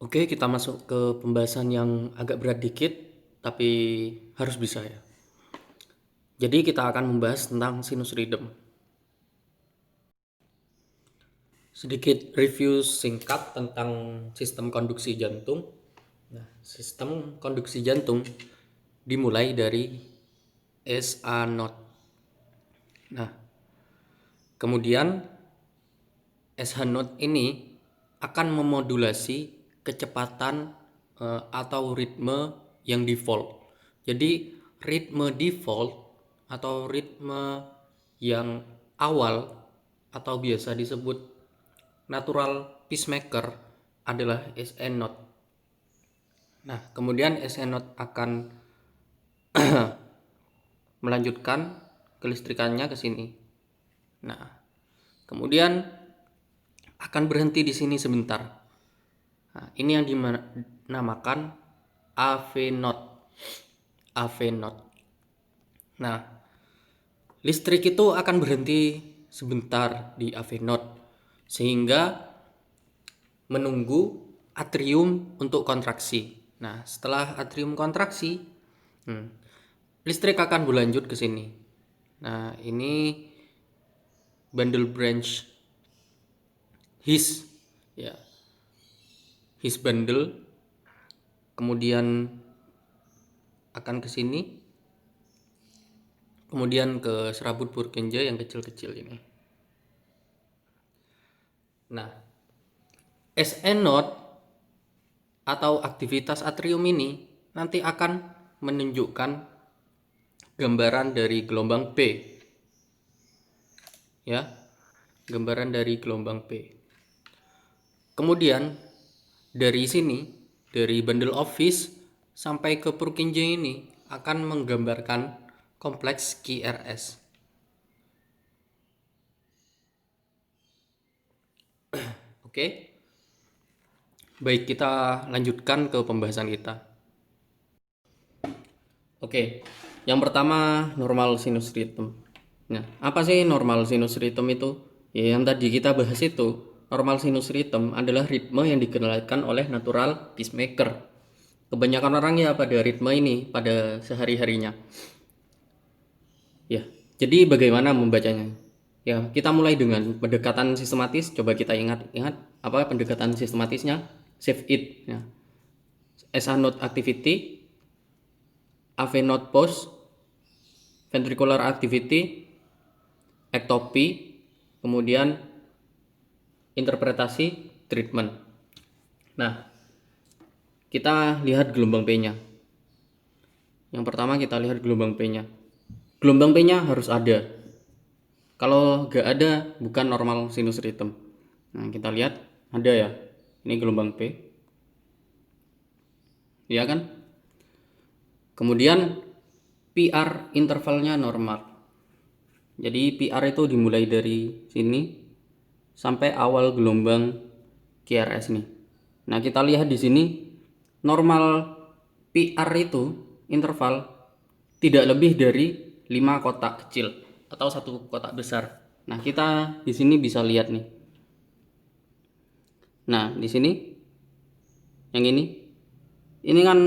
Oke, kita masuk ke pembahasan yang agak berat dikit, tapi harus bisa ya. Jadi kita akan membahas tentang sinus rhythm. Sedikit review singkat tentang sistem konduksi jantung. Nah, sistem konduksi jantung dimulai dari SA node. Nah, kemudian SH node ini akan memodulasi kecepatan atau ritme yang default. Jadi ritme default atau ritme yang awal atau biasa disebut natural pacemaker adalah SN node. Nah, kemudian SN node akan melanjutkan kelistrikannya ke sini. Nah, kemudian akan berhenti di sini sebentar. Nah, ini yang dinamakan AV node. AV node. Nah, listrik itu akan berhenti sebentar di AV node sehingga menunggu atrium untuk kontraksi. Nah, setelah atrium kontraksi, listrik akan berlanjut ke sini. Nah, ini bundle branch his ya. His bundle kemudian akan ke sini, kemudian ke serabut Purkinje yang kecil-kecil ini. Nah, SN node atau aktivitas atrium ini nanti akan menunjukkan gambaran dari gelombang P. Ya, gambaran dari gelombang P. Kemudian dari sini, dari bundle of His sampai ke Purkinje ini akan menggambarkan kompleks QRS. Oke. Baik, kita lanjutkan ke pembahasan kita. Oke. Yang pertama normal sinus rhythm. Nah, apa sih normal sinus rhythm itu? Ya, yang tadi kita bahas itu. Normal sinus rhythm adalah ritme yang dikendalikan oleh natural pacemaker. Kebanyakan orang ya pada ritme ini pada sehari-harinya. Ya, jadi bagaimana membacanya? Ya, kita mulai dengan pendekatan sistematis. Coba kita ingat-ingat apa pendekatan sistematisnya? Save it. Ya. SA node activity, AV node pause, ventricular activity, ektopy, kemudian interpretasi treatment. Nah, kita lihat gelombang P-nya. Yang pertama kita lihat gelombang P-nya. Gelombang P-nya harus ada. Kalau nggak ada, bukan normal sinus rhythm. Nah, kita lihat ada ya. Ini gelombang P. Ya kan? Kemudian PR intervalnya normal. Jadi PR itu dimulai dari sini sampai awal gelombang QRS nih. Nah, kita lihat di sini normal PR itu interval tidak lebih dari 5 kotak kecil atau satu kotak besar. Nah, kita di sini bisa lihat nih. Nah, di sini yang ini kan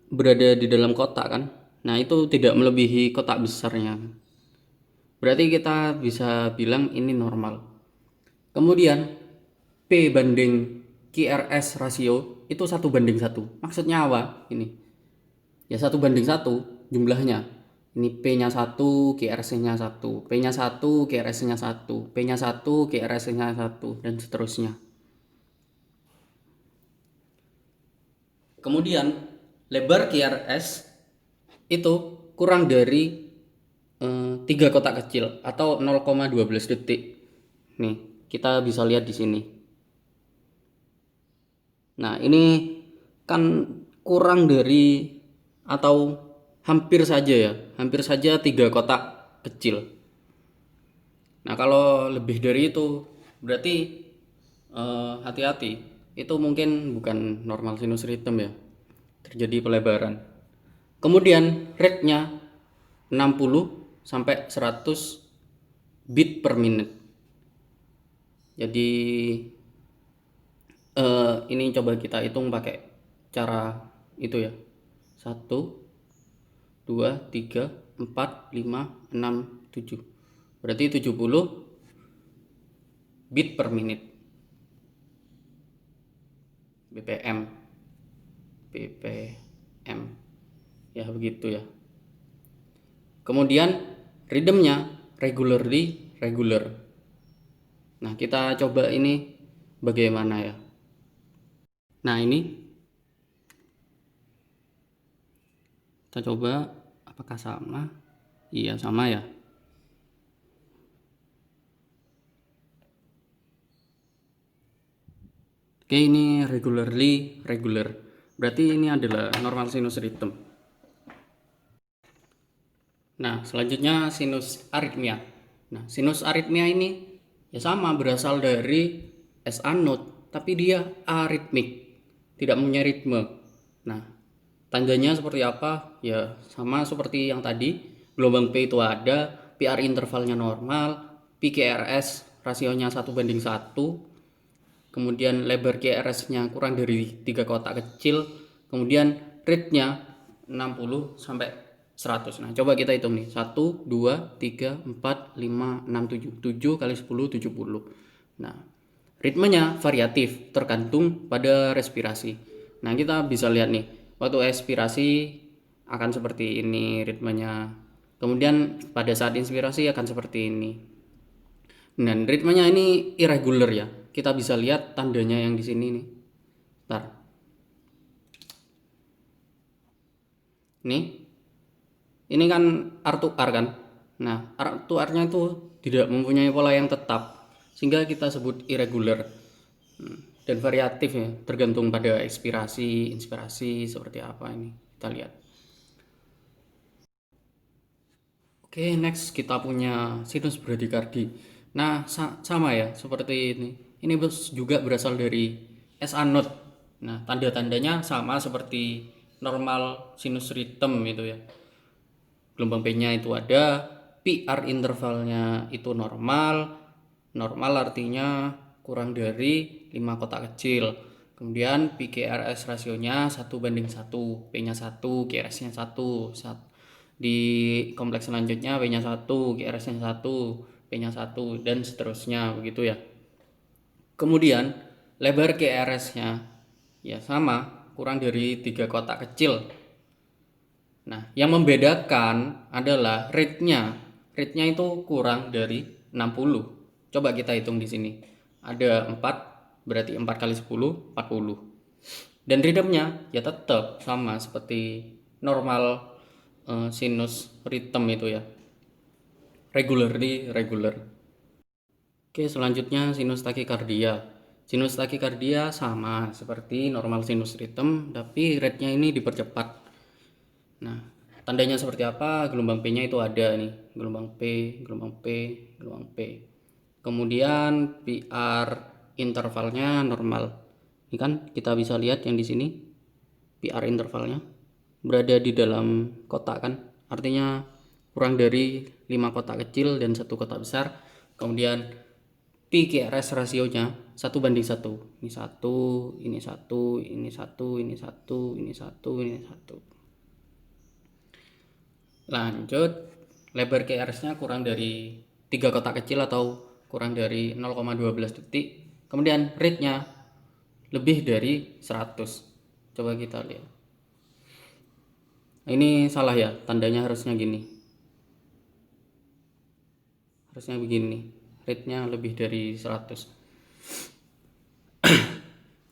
berada di dalam kotak kan. Nah, itu tidak melebihi kotak besarnya. Berarti kita bisa bilang ini normal. Kemudian P banding QRS rasio itu 1:1. Maksudnya apa? Ini ya 1:1 jumlahnya. Ini P-nya 1, QRS-nya 1, P-nya 1, QRS-nya 1, P-nya 1, QRS-nya 1, dan seterusnya. Kemudian lebar QRS itu kurang dari 3 kotak kecil atau 0,12 detik. Nih, kita bisa lihat di sini. Nah, ini kan kurang dari atau hampir saja ya, hampir saja 3 kotak kecil. Nah, kalau lebih dari itu berarti hati-hati. Itu mungkin bukan normal sinus rhythm ya. Terjadi pelebaran. Kemudian rate-nya 60 sampai 100 beat per minute. Jadi Ini coba kita hitung pakai cara itu ya. 1, 2, 3, 4, 5, 6, 7. Berarti 70 bit per menit. BPM. BPM. Ya begitu ya. Kemudian rhythmnya regularly regular. Nah, kita coba ini bagaimana ya. Nah, ini kita coba apakah sama? Iya, sama ya. Oke, ini regularly regular. Berarti ini adalah normal sinus rhythm. Nah, selanjutnya sinus aritmia. Nah, sinus aritmia ini ya sama, berasal dari SA note, tapi dia aritmik, tidak punya ritme. Nah, tandanya seperti apa? Ya sama seperti yang tadi. Gelombang P itu ada, PR intervalnya normal, PQRS rasionya 1:1, kemudian lebar QRS-nya kurang dari 3 kotak kecil, kemudian rate-nya 60 sampai 100. Nah, coba kita hitung nih. 1, 2, 3, 4, 5, 6, 7. 7 kali 10, 70. Nah, ritmenya variatif, tergantung pada respirasi. Nah, kita bisa lihat nih, waktu expirasi akan seperti ini ritmenya. Kemudian pada saat inspirasi akan seperti ini. Dan ritmenya ini irregular ya. Kita bisa lihat tandanya yang di sini nih. Bentar. Ini kan R to R kan. Nah, R to R-nya itu tidak mempunyai pola yang tetap, sehingga kita sebut irregular. Dan variatif ya, tergantung pada expirasi, inspirasi seperti apa ini. Kita lihat. Oke, next kita punya sinus bradikardi. Nah, sama ya, seperti ini. Ini juga berasal dari SA note. Nah, tanda-tandanya sama seperti normal sinus rhythm itu ya. Gelombang P-nya itu ada, PR intervalnya itu normal. Normal artinya kurang dari 5 kotak kecil. Kemudian PQRS rasionya 1:1, P-nya 1, QRS-nya 1. Di kompleks selanjutnya P-nya 1, QRS-nya 1, P-nya 1, dan seterusnya begitu ya. Kemudian lebar QRS-nya ya sama, kurang dari 3 kotak kecil. Nah, yang membedakan adalah rate-nya. Rate-nya itu kurang dari 60. Coba kita hitung di sini. Ada 4, berarti 4 kali 10, 40. Dan rhythm-nya ya tetap sama seperti normal sinus rhythm itu ya. Regularly regular. Oke, selanjutnya sinus takikardia. Sinus takikardia sama seperti normal sinus rhythm, tapi rate-nya ini dipercepat. Nah, tandanya seperti apa? Gelombang P-nya itu ada nih, gelombang P, gelombang P, gelombang P. Kemudian PR intervalnya normal. Ini kan kita bisa lihat yang di sini PR intervalnya berada di dalam kotak kan? Artinya kurang dari 5 kotak kecil dan 1 kotak besar. Kemudian PQRS rasionya 1:1. Ini 1, ini 1, ini 1, ini 1, ini 1, ini 1. Lanjut, lebar QRS-nya kurang dari 3 kotak kecil atau kurang dari 0,12 detik. Kemudian rate-nya lebih dari 100. Coba kita lihat. Ini salah ya, tandanya harusnya gini. Harusnya begini. Rate-nya lebih dari 100.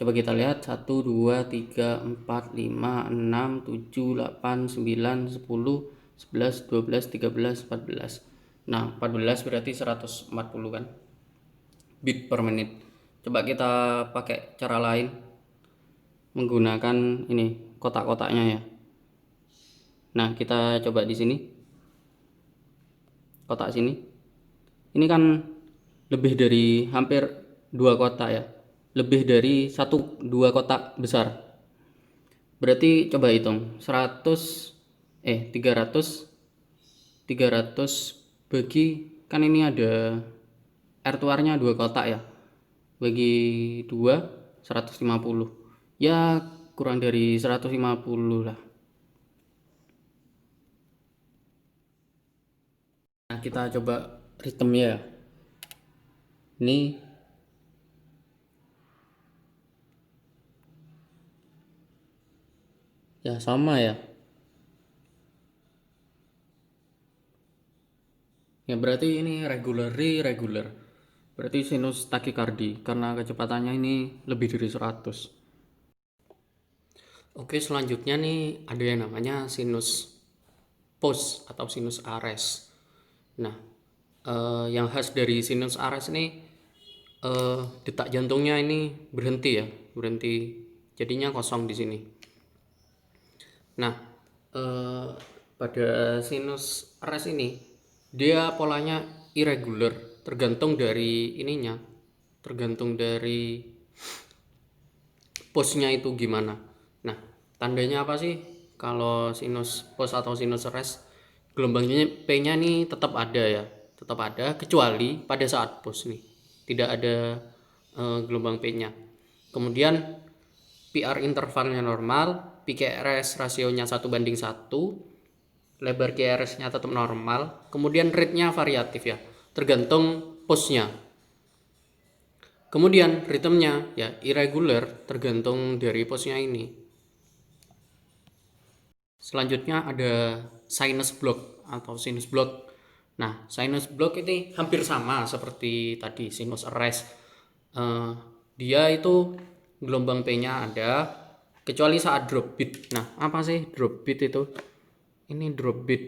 Coba kita lihat 1, 2, 3, 4, 5, 6, 7, 8, 9, 10, 11, 12, 13, 14. Nah, 14 berarti 140 kan bit per menit. Coba kita pakai cara lain menggunakan ini kotak-kotaknya ya. Nah, kita coba di sini. Kotak sini. Ini kan lebih dari hampir 2 kotak ya. Lebih dari 2 kotak besar. Berarti coba hitung 300 bagi, kan ini ada R2 nya 2 kotak ya, bagi 2 150. Ya kurang dari 150 lah. Nah, kita coba ritmenya. Ini ya sama ya. Ya berarti ini regular. Berarti sinus takikardi karena kecepatannya ini lebih dari 100. Oke, selanjutnya nih ada yang namanya sinus pos atau sinus ares. Nah, yang khas dari sinus ares ini detak jantungnya ini berhenti ya, berhenti. Jadinya kosong di sini. Nah, pada sinus ares ini dia polanya irregular, tergantung dari ininya, tergantung dari posnya itu gimana. Nah, tandanya apa sih kalau sinus pos atau sinus ares? Gelombangnya P-nya nih tetap ada ya, tetap ada kecuali pada saat pos nih tidak ada gelombang P-nya. Kemudian PR intervalnya normal, PQRS rasionya 1:1, lebar QRS-nya tetap normal, kemudian rate-nya variatif ya, tergantung posnya. Kemudian ritmenya ya irregular, tergantung dari posnya ini. Selanjutnya ada sinus block atau sinus block. Nah, sinus block ini hampir sama seperti tadi sinus arrest. Dia itu gelombang P-nya ada kecuali saat drop beat. Nah, apa sih drop beat itu? Ini drop beat.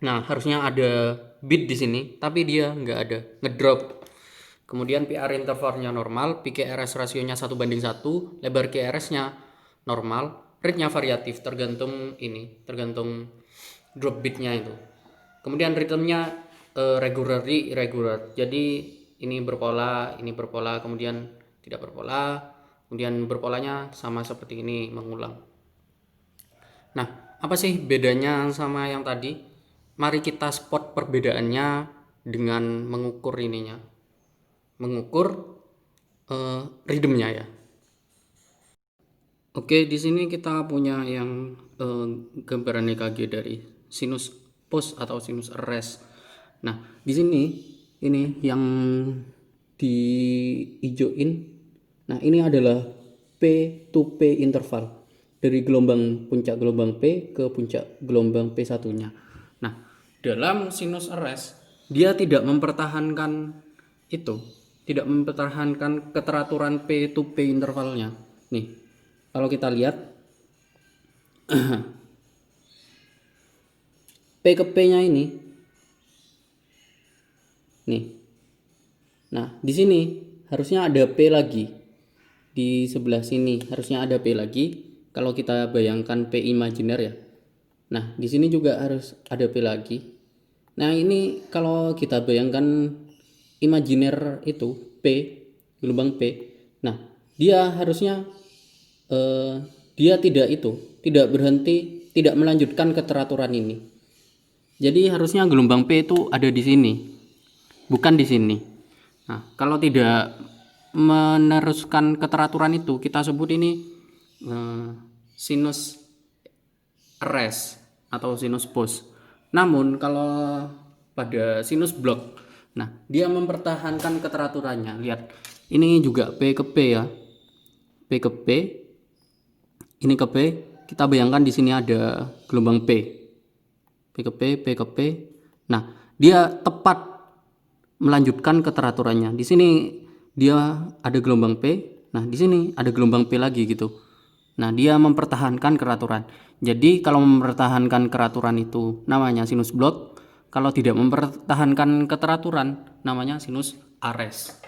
Nah, harusnya ada beat di sini, tapi dia nggak ada, ngedrop. Kemudian PR intervalnya normal, PQRS rasionya 1:1, lebar QRS-nya normal, rate-nya variatif tergantung ini, tergantung drop beat-nya itu. Kemudian ritmenya regularly irregular. Jadi ini berpola, kemudian tidak berpola, kemudian berpolanya sama seperti ini mengulang. Nah, apa sih bedanya sama yang tadi? Mari kita spot perbedaannya dengan mengukur ininya, mengukur ritmenya ya. Oke, di sini kita punya yang gambaran EKG dari sinus pos atau sinus arrest. Nah, di sini ini yang diijoin. Nah, ini adalah P to P interval dari puncak gelombang P ke puncak gelombang P1-nya. Nah, dalam sinus arrest dia tidak mempertahankan itu, tidak mempertahankan keteraturan P to P intervalnya. Nih, kalau kita lihat P ke P-nya ini nih. Nah, di sini harusnya ada P lagi. Di sebelah sini harusnya ada P lagi. Kalau kita bayangkan P imajiner ya. Nah, di sini juga harus ada P lagi. Nah, ini kalau kita bayangkan imajiner itu P, gelombang P. Nah, dia harusnya dia tidak berhenti, tidak melanjutkan keteraturan ini. Jadi harusnya gelombang P itu ada di sini, bukan di sini. Nah, kalau tidak meneruskan keteraturan itu, kita sebut ini sinus arrest atau sinus pos. Namun kalau pada sinus block, nah dia mempertahankan keteraturannya. Lihat, ini juga P ke P ya, P ke P, ini ke P. Kita bayangkan di sini ada gelombang P, P ke P, P ke P. Nah, dia tepat melanjutkan keteraturannya. Di sini dia ada gelombang P. Nah, di sini ada gelombang P lagi gitu. Nah, dia mempertahankan keteraturan. Jadi kalau mempertahankan keteraturan itu namanya sinus block. Kalau tidak mempertahankan keteraturan namanya sinus arrest.